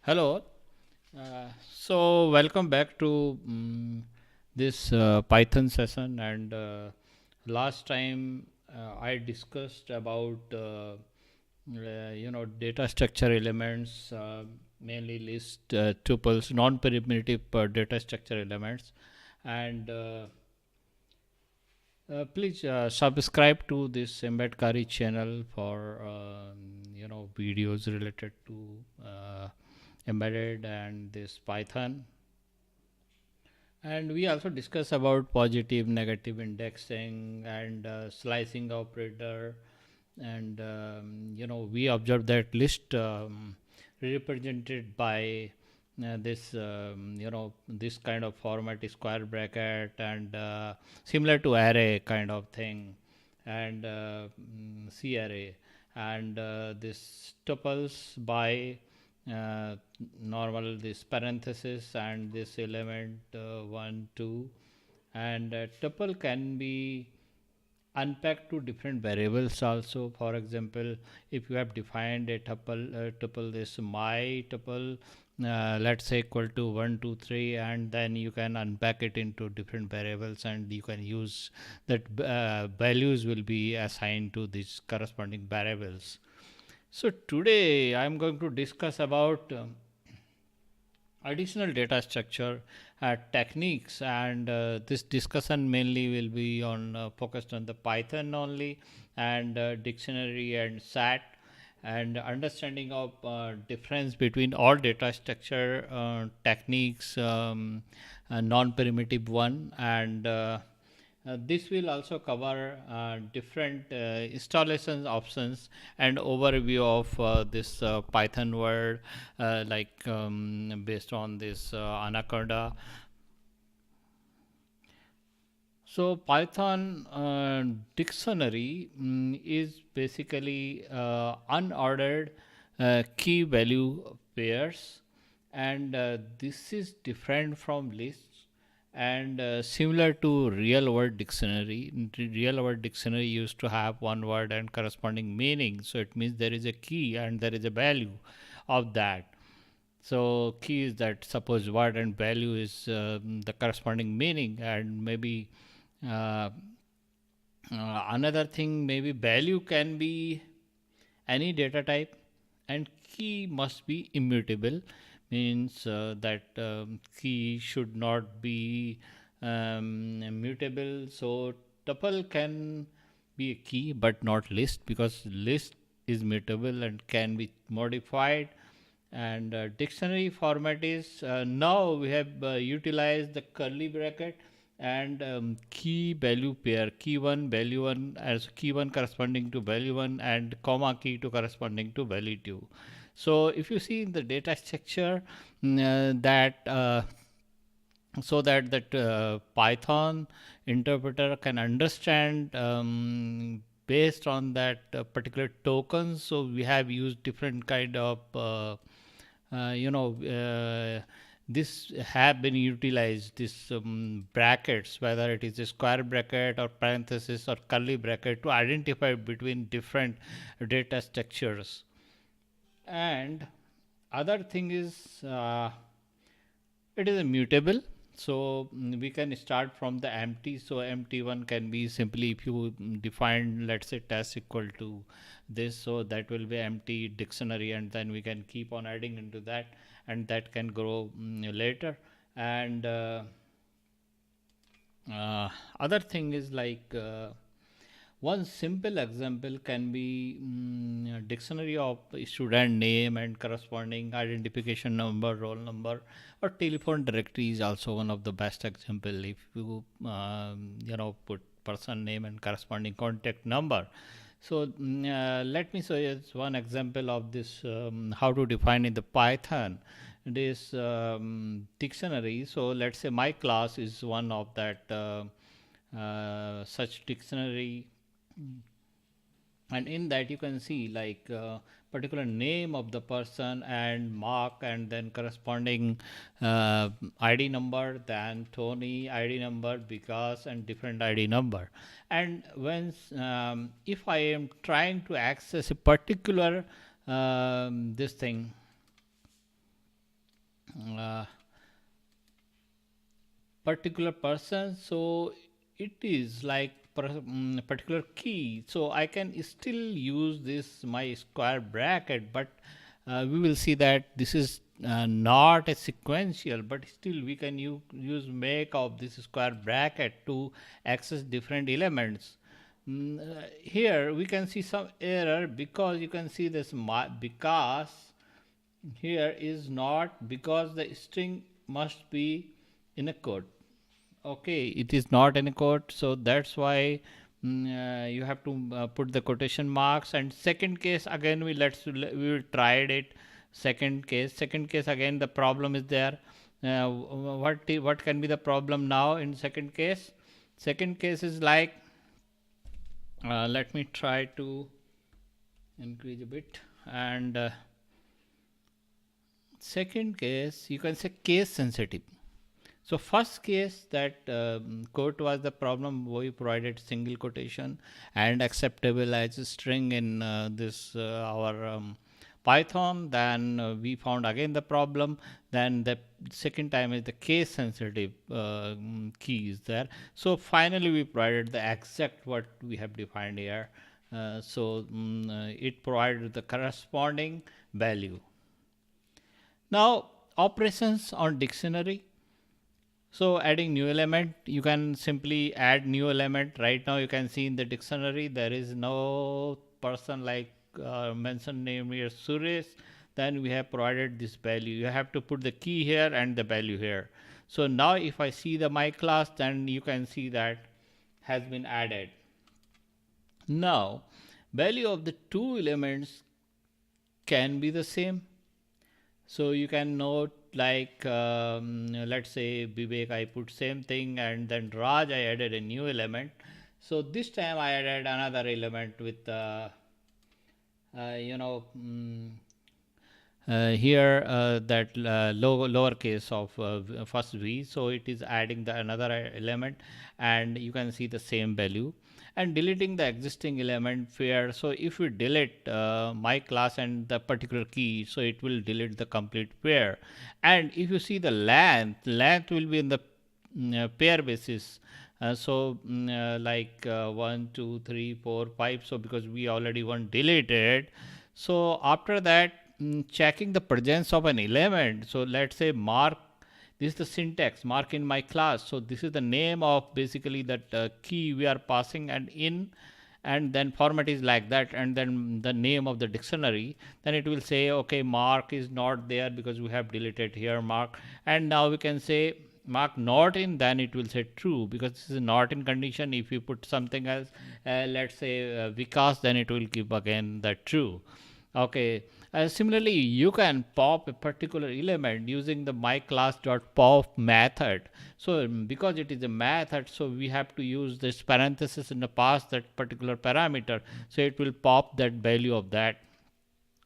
Hello. Welcome back to this Python session. And last time I discussed about data structure elements, mainly list tuples, non-primitive data structure elements, and please subscribe to this Embedkari channel for videos related to embedded and this Python. And we also discuss about positive, negative indexing and slicing operator. And we observe that list represented by this kind of format, square bracket, and similar to array kind of thing, and C array, and this tuples by uh, normal this parenthesis and this element 1 2, and tuple can be unpacked to different variables also. For example, if you have defined a tuple this my tuple, let's say equal to 1 2 3, and then you can unpack it into different variables, and you can use that values will be assigned to these corresponding variables. So today I'm going to discuss about additional data structure techniques, and this discussion mainly will be on focused on the Python only, and dictionary and sat, and understanding of difference between all data structure techniques, non-primitive one, and this will also cover different installation options and overview of this Python word, based on this AnaConda. So Python dictionary is basically unordered key value pairs, and this is different from lists, and similar to real word dictionary. Real word dictionary used to have one word and corresponding meaning, so it means there is a key and there is a value of that. So key is that suppose word and value is the corresponding meaning, and maybe uh, another thing, maybe value can be any data type, and key must be immutable, means that key should not be mutable. So tuple can be a key but not list, because list is mutable and can be modified. And dictionary format is, now we have utilized the curly bracket and key value pair, key 1 value 1 as key 1 corresponding to value 1, and comma key 2 corresponding to value 2. So if you see in the data structure, that so that Python interpreter can understand based on that particular token. So we have used different kind of this have been utilized, this brackets, whether it is a square bracket or parenthesis or curly bracket, to identify between different data structures. And other thing is, it is immutable. So we can start from the empty. So empty one can be simply, if you define, let's say test equal to this, so that will be empty dictionary, and then we can keep on adding into that, and that can grow later. And other thing is like, one simple example can be dictionary of student name and corresponding identification number, roll number, or telephone directory is also one of the best example. If you put person name and corresponding contact number. So let me show you one example of this, how to define in the Python this dictionary. So let's say my class is one of that such dictionary, and in that you can see like particular name of the person and mark, and then corresponding id number, then Tony id number, because, and different id number. And when if I am trying to access a particular this thing, particular person, so it is like particular key, so I can still use this my square bracket, but we will see that this is not a sequential, but still we can use make of this square bracket to access different elements. Here we can see some error because you can see this because here is not, because the string must be in a quote. Okay, it is not in a quote, so that's why you have to put the quotation marks. And second case again, we will tried it. Second case again the problem is there. What can be the problem now in second case? Second case is like, let me try to increase a bit. And second case, you can say case sensitive. So first case, that quote was the problem. We provided single quotation and acceptable as a string in this our Python. Then we found again the problem. Then the second time is the case sensitive key is there. So finally we provided the exact what we have defined here. It provided the corresponding value. Now operations on dictionary. So adding new element, you can simply add new element. Right now you can see in the dictionary there is no person like mentioned name here Suresh. Then we have provided this value. You have to put the key here and the value here. So now if I see the my class, then you can see that has been added. Now value of the two elements can be the same. So you can note like let's say Vivek, I put same thing, and then Raj, I added a new element. So this time I added another element with you know here that lowercase of first v, so it is adding the another element, and you can see the same value. And deleting the existing element pair, so if we delete my class and the particular key, so it will delete the complete pair. And if you see the length will be in the pair basis. Like 1 2 3 4 5, so because we already one deleted. So after that, checking the presence of an element, so let's say mark, this is the syntax, mark in my class. So this is the name of basically that key we are passing, and in, and then format is like that, and then the name of the dictionary. Then it will say okay, mark is not there because we have deleted here mark. And now we can say mark not in, then it will say true because this is not in condition. If you put something else, let's say Vikas, then it will give again that true. Okay. Similarly, you can pop a particular element using the myClass.pop method. So because it is a method, so we have to use this parenthesis in the past that particular parameter. So it will pop that value of that.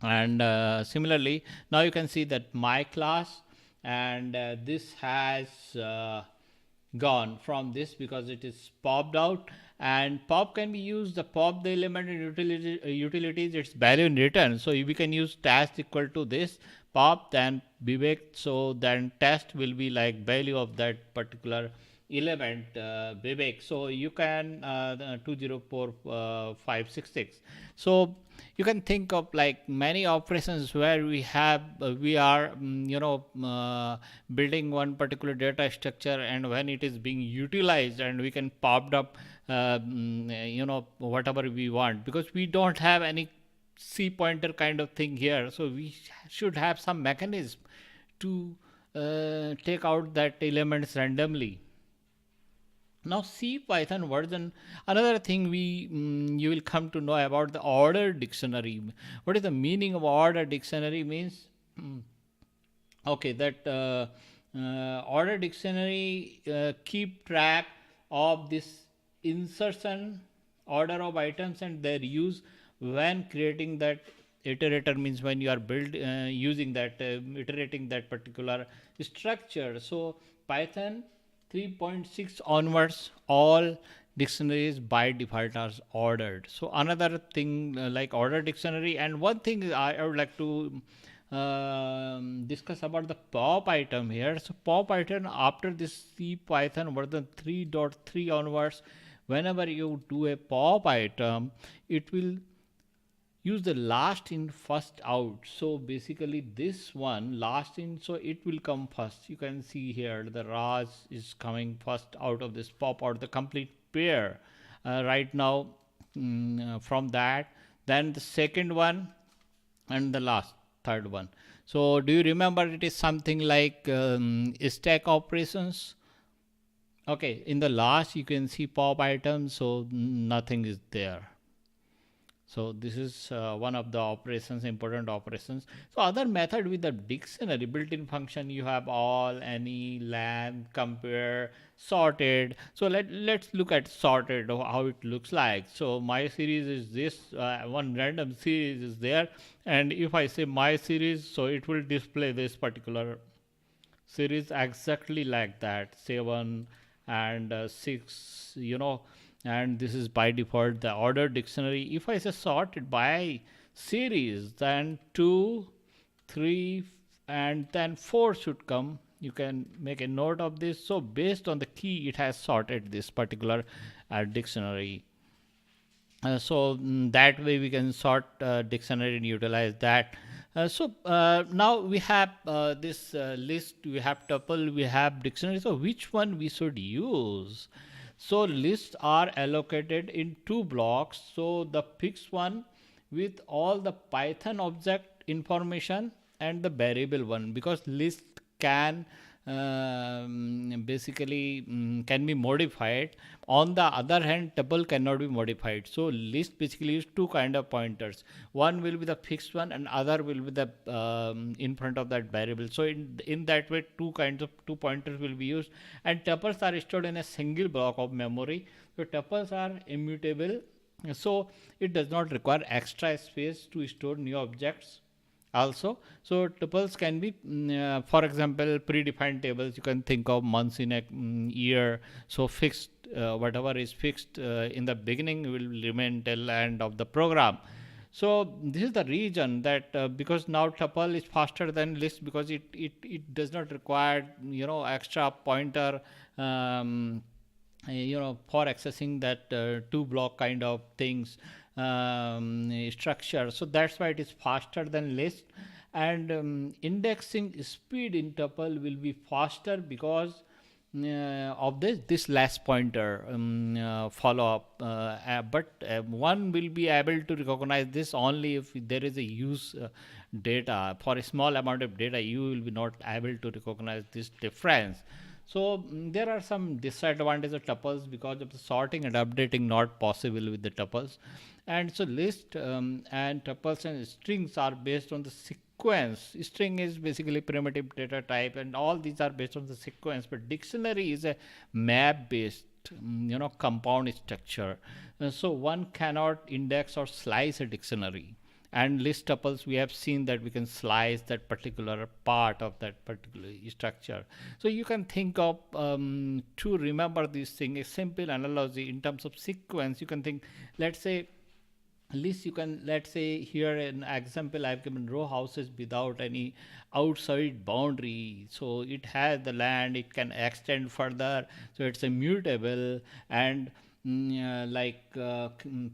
And similarly, now you can see that my class, and this has gone from this because it is popped out. And pop can be used, the pop the element in utilities, its value in return. So we can use test equal to this pop, then Vivek, so then test will be like value of that particular element Vivek. So you can 204566. So you can think of like many operations where we have we are building one particular data structure, and when it is being utilized, and we can popped up whatever we want, because we don't have any C pointer kind of thing here. So we should have some mechanism to take out that elements randomly. Now C Python version, another thing you will come to know about the order dictionary. What is the meaning of order dictionary means? Okay, that order dictionary keep track of this insertion order of items and their use when creating that iterator, means when you are using that iterating that particular structure. So Python 3.6 onwards, all dictionaries by default are ordered. So another thing like order dictionary. And one thing I would like to discuss about the pop item here. So pop item, after this C Python version 3.3 onwards, whenever you do a pop item, it will use the last in first out. So basically this one last in, so it will come first. You can see here the Raj is coming first out of this pop out the complete pair right now. From that, then the second one, and the last third one. So do you remember it is something like stack operations? Okay, in the last you can see pop items, so nothing is there. So this is one of the operations, important operations. So other method with the dictionary built-in function, you have all, any, len, compare, sorted. So let's look at sorted, how it looks like. So my series is this, one random series is there, and if I say my series, so it will display this particular series exactly like that, 7 and 6, and this is by default the ordered dictionary. If I say sorted by series, then 2, 3, and then 4 should come. You can make a note of this. So based on the key, it has sorted this particular dictionary. That way we can sort dictionary and utilize that. Now we have this list, we have tuple, we have dictionary. So which one we should use? So lists are allocated in two blocks. So the fixed one with all the Python object information, and the variable one, because list can basically can be modified. On the other hand, tuple cannot be modified. So list basically is two kind of pointers. One will be the fixed one, and other will be the in front of that variable. So in that way, two pointers will be used, and tuples are stored in a single block of memory. So tuples are immutable. So it does not require extra space to store new objects also. So tuples can be, for example, predefined tables. You can think of months in a year. So fixed, whatever is fixed in the beginning will remain till end of the program. So this is the reason that because now tuple is faster than list, because it does not require extra pointer for accessing that two block kind of things structure. So that's why it is faster than list. And indexing speed in tuple will be faster because of this last pointer follow up, but one will be able to recognize this only if there is a use data. For a small amount of data, you will be not able to recognize this difference. So there are some disadvantages of tuples because of the sorting and updating not possible with the tuples. And so list and tuples and strings are based on the sequence. String is basically primitive data type, and all these are based on the sequence. But dictionary is a map based compound structure. So one cannot index or slice a dictionary. And list tuples, we have seen that we can slice that particular part of that particular structure. So you can think of to remember this thing, a simple analogy in terms of sequence. You can think, let's say list, you can, let's say here an example I've given, row houses without any outside boundary. So it has the land, it can extend further, so it's immutable. And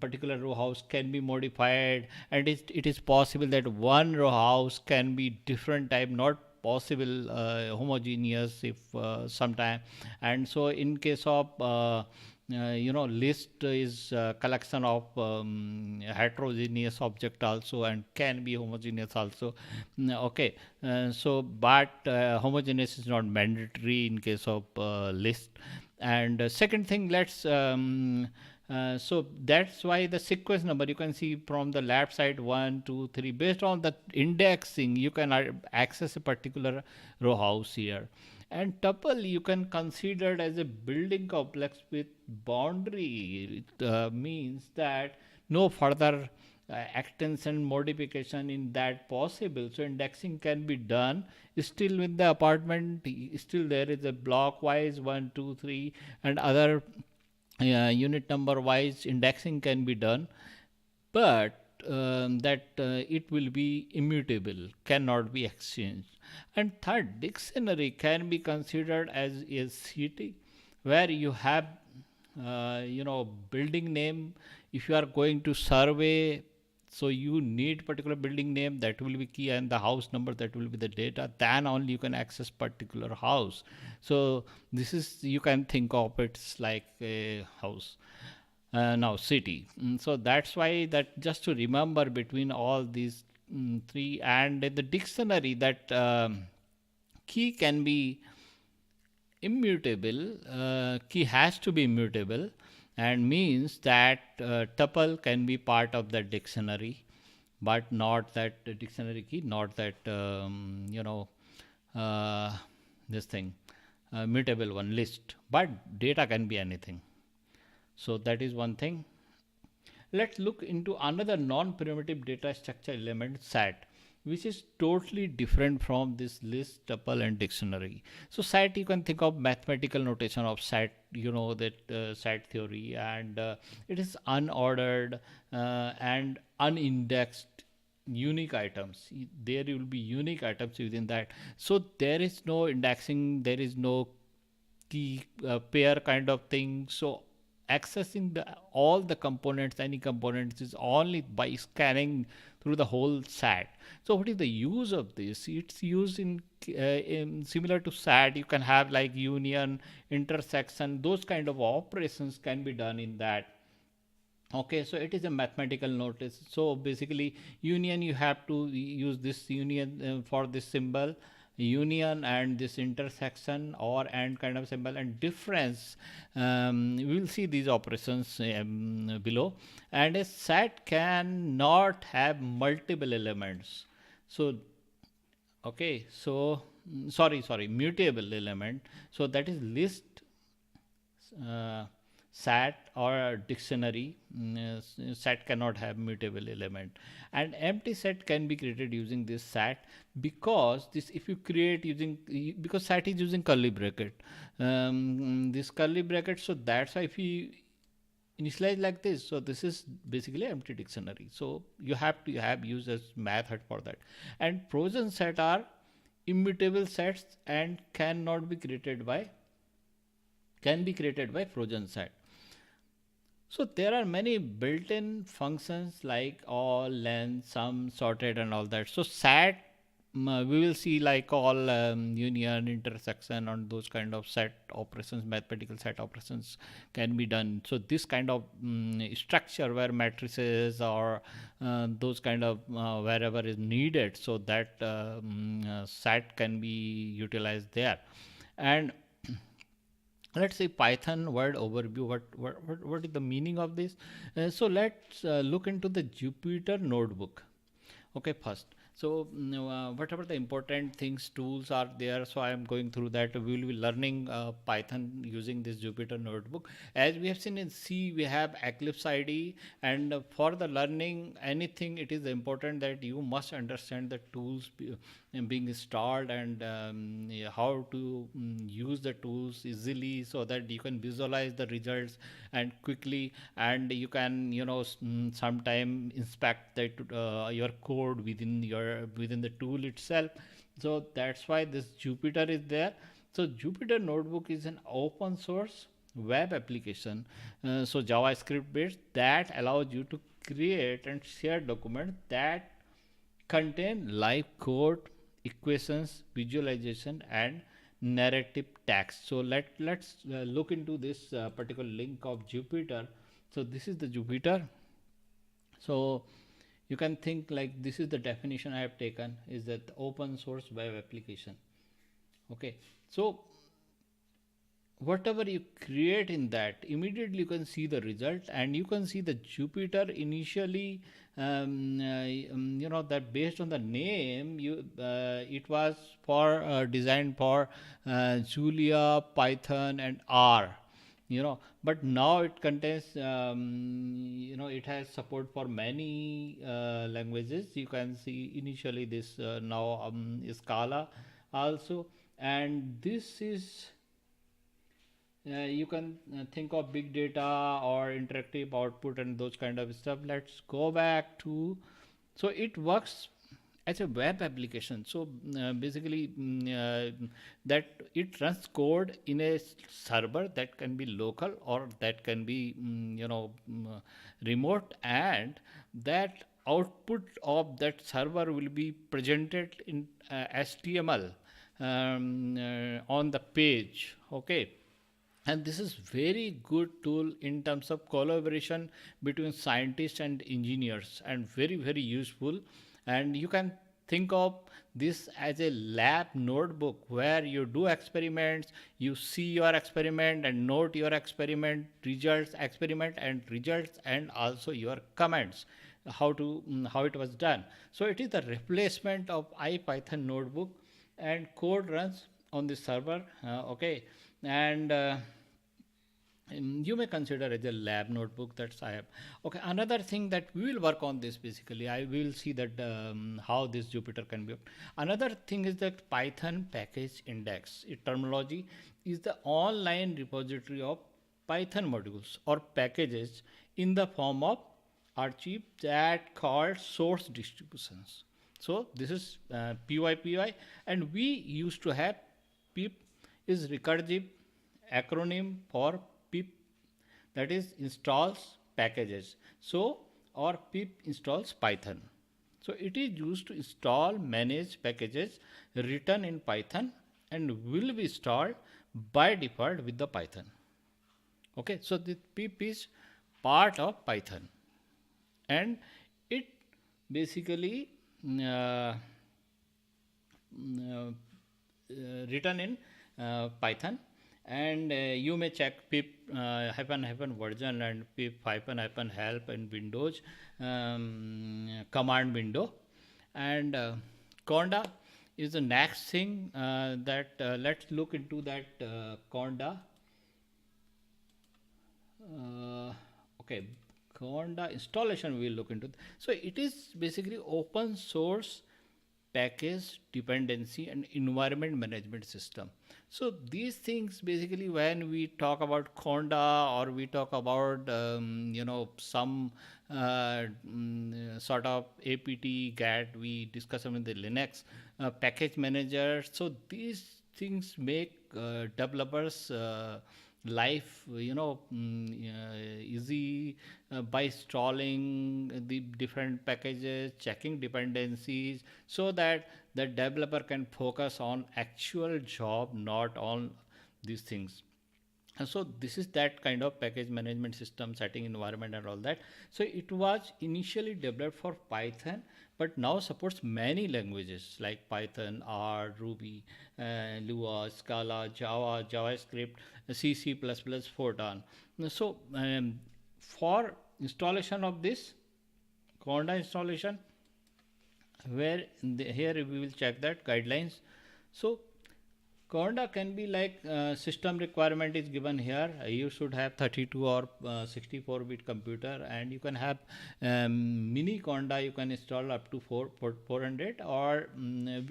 particular row house can be modified, and it is possible that one row house can be different type, not possible homogeneous if sometime. And so in case of list is collection of heterogeneous object also, and can be homogeneous also. Okay, but homogeneous is not mandatory in case of list. And second thing, let's so that's why the sequence number, you can see from the left side 1 2 3, based on the indexing you can access a particular row house here. And tuple you can consider as a building complex with boundary. It means that no further extension modification in that possible. So indexing can be done still with the apartment. Still there is a block wise 1 2 3, and other unit number wise indexing can be done. But that it will be immutable, cannot be exchanged. And third, dictionary can be considered as a city where you have, building name. If you are going to survey, so you need particular building name, that will be key, and the house number, that will be the data. Then only you can access particular house. So this is, you can think of it's like a house. Now city. So that's why, that just to remember between all these three, and in the dictionary, that key can be immutable. Key has to be immutable, and means that tuple can be part of the dictionary, but not that dictionary key, not that uh, this thing, mutable one list. But data can be anything. So that is one thing. Let's look into another non-primitive data structure element, SAT, which is totally different from this list, tuple, and dictionary. So SAT, you can think of mathematical notation of SAT, you know that SAT theory, and it is unordered and unindexed unique items. There will be unique items within that. So there is no indexing, there is no key pair kind of thing. So accessing all the components, any components, is only by scanning through the whole SAT. So what is the use of this? It's used in similar to SAT. You can have like union, intersection, those kind of operations can be done in that. Okay, so it is a mathematical notice. So basically union, you have to use this union for this symbol union, and this intersection or and kind of symbol, and difference. We will see these operations below. And a set cannot have multiple elements. So okay, so sorry, mutable element. So that is list, uh, SAT or dictionary. SAT cannot have mutable element, and empty set can be created using this SAT, because this, if you create using, because SAT is using curly bracket, this curly bracket. So that's why if you initialize like this, so this is basically empty dictionary. So you have to have use as method for that. And frozen set are immutable sets and cannot be created by, can be created by frozen set. So there are many built-in functions like all, length, sum, sorted, and all that. So SAT, we will see like all, union, intersection, and those kind of set operations, mathematical set operations can be done. So this kind of structure where matrices or those kind of wherever is needed, so that SAT can be utilized there. And let's say Python word overview. What is the meaning of this? So let's look into the Jupyter Notebook. Okay, first. So whatever the important things, tools are there, so I am going through that. We will be learning Python using this Jupyter Notebook. As we have seen in C, we have Eclipse IDE, and for the learning anything, it is important that you must understand the tools being installed, and yeah, how to use the tools easily, so that you can visualize the results and quickly, and you can sometime inspect that your code within the tool itself. So that's why this Jupyter is there. So Jupyter Notebook is an open source web application, so JavaScript based, that allows you to create and share documents that contain live code, equations, visualization, and narrative text. So let's look into this particular link of Jupyter. So this is the Jupyter. So you can think like, this is the definition I have taken, is that open source web application. Okay, so whatever you create in that, immediately you can see the result, and you can see the Jupyter initially, that based on the name, it was for designed for Julia, Python, and R. But now it contains, it has support for many languages. You can see initially this, now Scala also. And this is You can think of big data or interactive output and those kind of stuff. Let's go back to, so it works as a web application. So basically, that it runs code in a server that can be local or that can be remote, and that output of that server will be presented in HTML on the page. Okay, and this is very good tool in terms of collaboration between scientists and engineers, and very very useful. And you can think of this as a lab notebook where you do experiments, you see your experiment and note your experiment and results, and also your comments, how it was done. So it is the replacement of ipython notebook, and code runs on the server. Okay, and you may consider as a lab notebook. That's I have. Okay, another thing that we will work on this, basically I will see that how this Jupyter can be. Another thing is that Python package index, its terminology is the online repository of Python modules or packages in the form of archive that called source distributions. So this is PYPY, and we used to have pip is recursive acronym for pip, that is installs packages. So or pip installs Python. So it is used to install manage packages written in Python and will be installed by default with the Python. Okay, so the pip is part of Python, and it basically uh, written in Python. And you may check pip hyphen hyphen version and pip hyphen hyphen help in Windows command window. And Conda is the next thing that let's look into that Conda. Okay, Conda installation we will look into. So it is basically open source package dependency and environment management system. So these things basically, when we talk about Conda or we talk about some sort of apt get, we discuss them in the Linux package manager. So these things make developers life easy by installing the different packages, checking dependencies, so that the developer can focus on actual job, not on these things. And so this is that kind of package management system, setting environment and all that. So it was initially developed for Python, but now supports many languages like Python, R, Ruby, Lua, Scala, Java, JavaScript, C, C++, Fortran. So for installation of this Conda installation, where here we will check that guidelines. So Conda can be like system requirement is given here. You should have 32 or 64-bit computer, and you can have mini Conda. You can install up to 400, or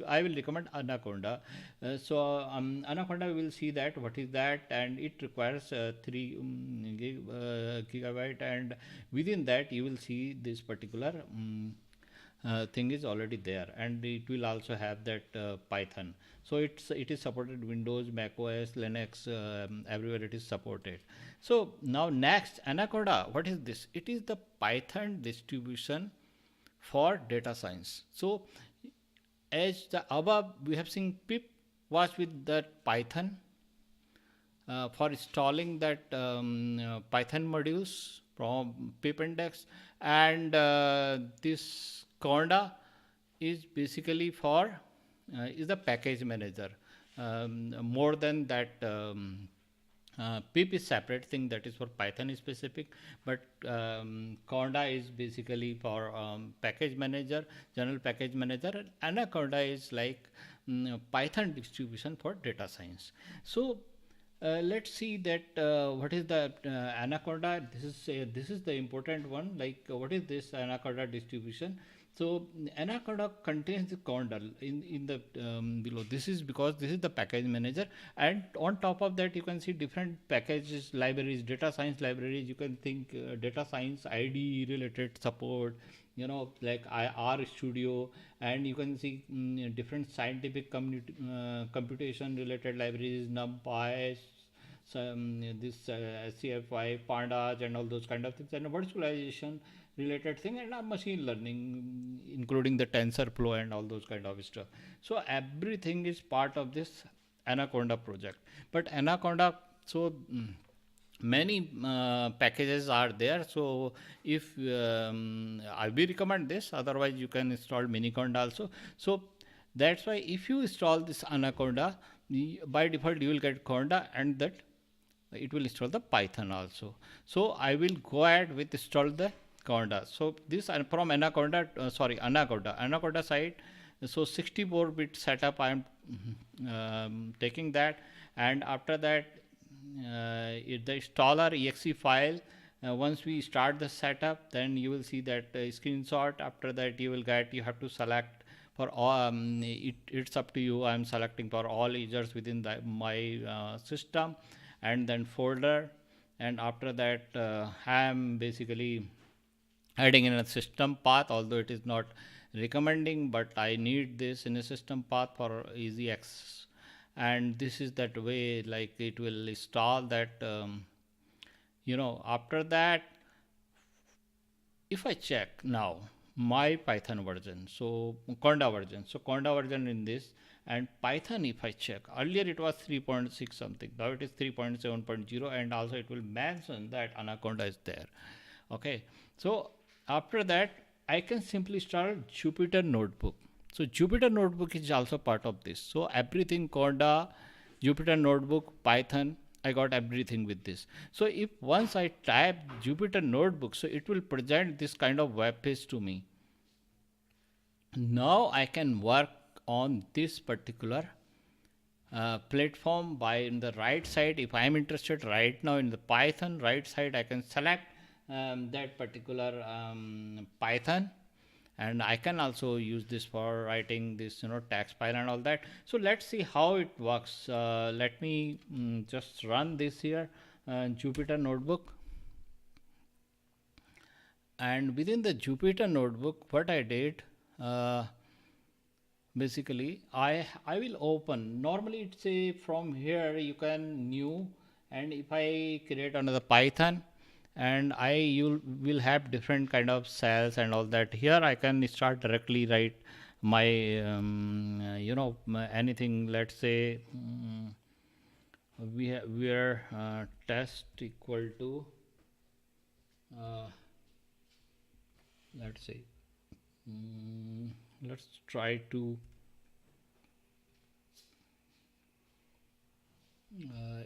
I will recommend AnaConda. AnaConda, we will see that what is that, and it requires 3 gigabyte, and within that you will see this particular thing is already there, and it will also have that Python. So it is supported Windows, Mac OS, Linux, everywhere it is supported. So now next, AnaConda, what is this? It is the Python distribution for data science. So as the above we have seen, pip was with that Python for installing that Python modules from pip index, and this Conda is basically for is the package manager. More than that, pip is separate thing that is for Python specific, but Conda is basically for package manager, general package manager, and AnaConda is like Python distribution for data science. So let's see that what is the AnaConda. This is the important one. Like what is this AnaConda distribution? So Anaconda contains the Conda in the below. This is because this is the package manager, and on top of that you can see different packages, libraries, data science libraries. You can think data science ID related support, like R Studio, and you can see different scientific computation related libraries, NumPy, some this SCFI, pandas, and all those kind of things, and virtualization related thing, and machine learning, including the TensorFlow and all those kind of stuff. So everything is part of this Anaconda project. But Anaconda, so many packages are there. So if I will recommend this, otherwise you can install Miniconda also. So that's why if you install this Anaconda, by default you will get Conda, and that it will install the Python also. So I will go ahead with install the Conda. So this from Anaconda, Anaconda side. So 64-bit setup I am taking that, and after that the installer exe file. Once we start the setup, then you will see that screenshot. After that you have to select for all. It's up to you. I am selecting for all users within my system, and then folder, and after that I am basically adding in a system path, although it is not recommending, but I need this in a system path for easy access. And this is that way, like it will install that. After that, if I check now my Python version, so Conda version in this, and Python, if I check, earlier it was 3.6 something, now it is 3.7.0, and also it will mention that Anaconda is there. Okay, so after that I can simply start Jupyter Notebook. So Jupyter Notebook is also part of this. So everything Conda, Jupyter Notebook, Python, I got everything with this. So if once I type Jupyter Notebook, so it will present this kind of web page to me. Now I can work on this particular platform. By in the right side, if I am interested right now in the Python, right side I can select that particular Python, and I can also use this for writing this text file and all that. So let's see how it works. Let me just run this here, Jupyter Notebook, and within the Jupyter Notebook what I did, basically I will open. Normally it's a from here you can new, and if I create another Python, and you will have different kind of cells and all that. Here I can start directly write my anything. Let's say we are test equal to let's say let's try to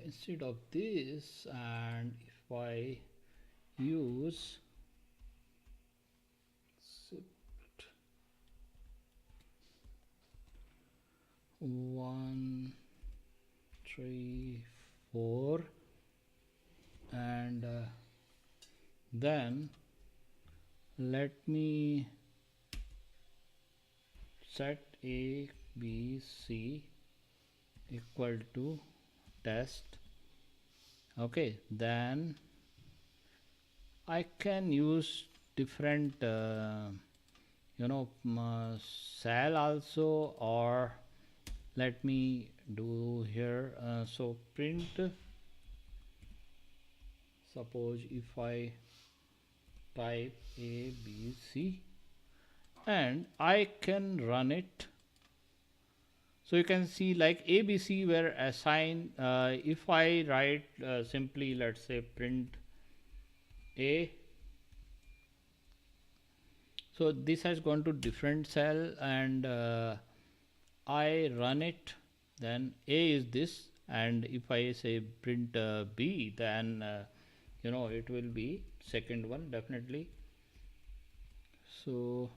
instead of this, and if I use 1 3 4, and then let me set A B C equal to test. Okay, then I can use different cell also, or let me do here so print, suppose if I type A B C and I can run it. So you can see like A B C were assigned. If I write simply, let's say print A, so this has gone to different cell, and I run it, then A is this, and if I say print B, then it will be second one definitely. So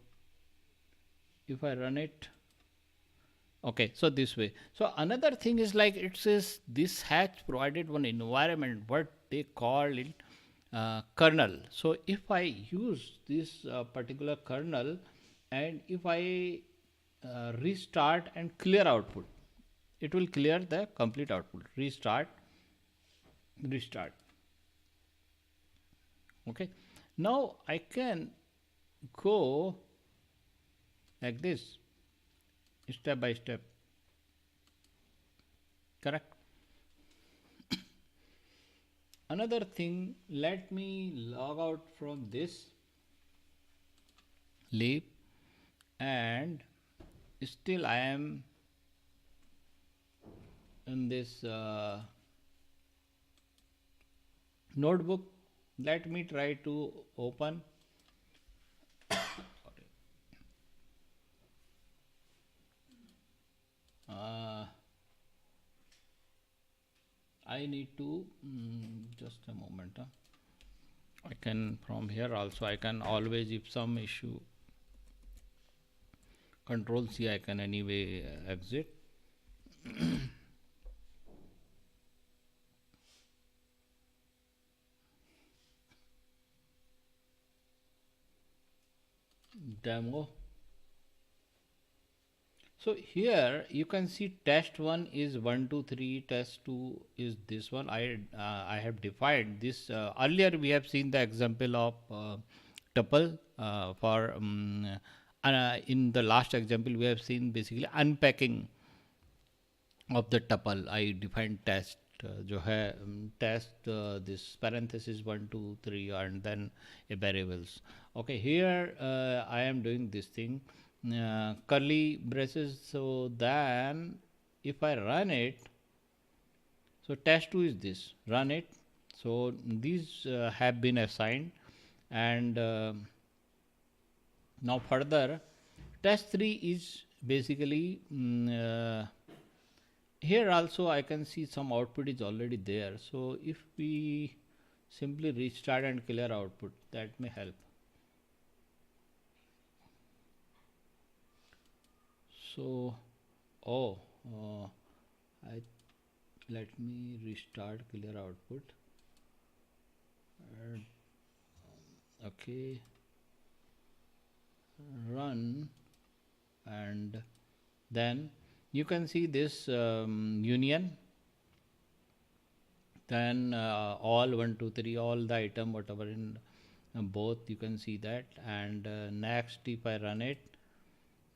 if I run it, okay, so this way. So another thing is like it says this has provided one environment, what they call it kernel. So if I use this particular kernel, and if I restart and clear output, it will clear the complete output. Restart, restart. Okay, now I can go like this, step by step. Correct. Another thing, let me log out from this, leave, and still I am in this notebook. Let me try to open. uh, I need to just a moment. I can from here also, I can always, if some issue, control C, I can anyway exit. Demo. So here you can see test 1 is 1 2 3, test 2 is this one. I have defined this earlier. We have seen the example of tuple for in the last example we have seen basically unpacking of the tuple. I defined test जो है test this parenthesis 1 2 3 and then a variables. Okay, here I am doing this thing, curly braces. So then if I run it, so test 2 is this, run it. So these have been assigned, and now further test 3 is basically here also I can see some output is already there. So if we simply restart and clear output, that may help. So I let me restart clear output, and okay, run, and then you can see this union, then all 1 2 3, all the item whatever in both, you can see that. And next if I run it,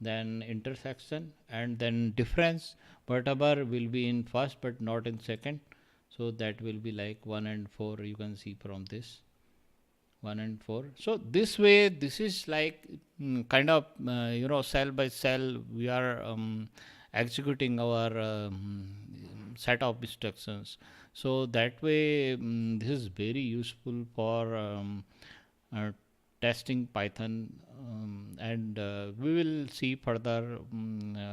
then intersection, and then difference whatever will be in first but not in second, so that will be like 1 and 4, you can see from this 1 and 4. So this way, this is like kind of cell by cell we are executing our set of instructions. So that way this is very useful for uh, testing Python, and we will see further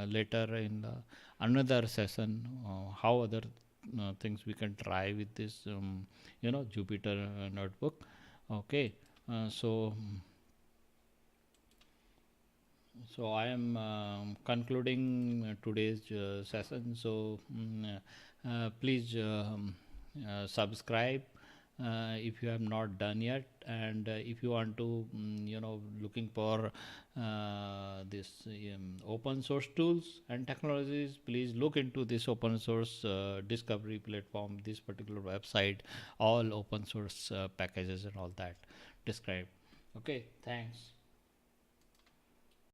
later in another session how other things we can try with this Jupyter notebook. Okay, so I am concluding today's session. So please subscribe if you have not done yet, and if you want to looking for this open source tools and technologies, please look into this open source discovery platform, this particular website, all open source packages and all that described. Okay, thanks.